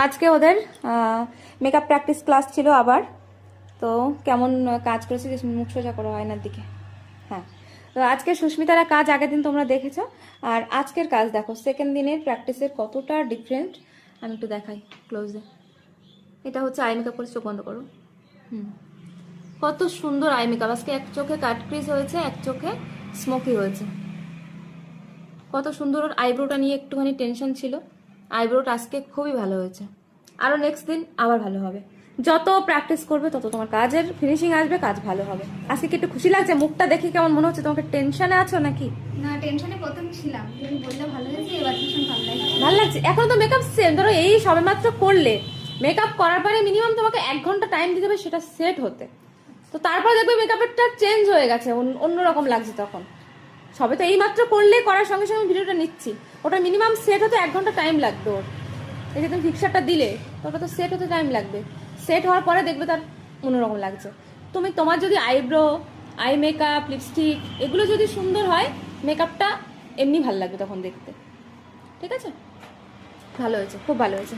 আজকে ওদের makeup practice class ছিল আবার। তো কেমন কাজ করেছে, মুখ সোজা করো আয়নার দিকে। হ্যাঁ, তো আজকে সুস্মিতারা কাজ আগের দিন তোমরা দেখেছো, আর আজকের কাজ দেখো সেকেন্ড দিনের প্র্যাকটিসের কতটা ডিফারেন্ট। আমি একটু দেখাই ক্লোজে। এটা হচ্ছে আই মেকআপ করে, চোখ বন্ধ করো। কত সুন্দর আই মেকআপ। আজকে এক চোখে কাট ক্রিজ হয়েছে, এক চোখে স্মোকি হয়েছে। কত সুন্দর। ওর আইব্রোটা নিয়ে একটুখানি টেনশন ছিল, আইব্রোটা আজকে খুবই ভালো হয়েছে। আরও নেক্সট দিন আবার ভালো হবে। যত প্র্যাকটিস করবে তত তোমার কাজের ফিনিশিং আসবে, কাজ ভালো হবে। আজকে কি একটু খুশি লাগছে? মুখটা দেখে কেমন মনে হচ্ছে? তোমাকে টেনশনে আছো নাকি? না, টেনশনে প্রথম ছিলাম, তুমি বললে ভালো হয়েছে, এবার ভীষণ ভালো লাগছে। ভালো লাগছে। এখন তো মেকআপ সেম, ধরো এই সবেমাত্র করলে, মেকআপ করার পরে মিনিমাম তোমাকে 1 ঘন্টা টাইম দিতে হবে সেটা সেট হতে। তো তারপর দেখবে মেকআপেরটা চেঞ্জ হয়ে গেছে, অন্যরকম লাগছে তখন। সবে তো এই মাত্র করলে, করার সঙ্গে সঙ্গে ভিডিওটা নিচ্ছি, ওটা মিনিমাম সেট হতে 1 ঘন্টা টাইম লাগবে ওর। এই যে তুমি ফিক্সারটা দিলে, ওটা তো সেট হতে টাইম লাগবে। সেট হওয়ার পরে দেখবে তার অন্যরকম লাগছে। তোমার যদি আইব্রো, আই মেকআপ, লিপস্টিক এগুলো যদি সুন্দর হয়, মেকআপটা এমনি ভালো লাগবে তখন দেখতে। ঠিক আছে, ভালো হয়েছে, খুব ভালো হয়েছে।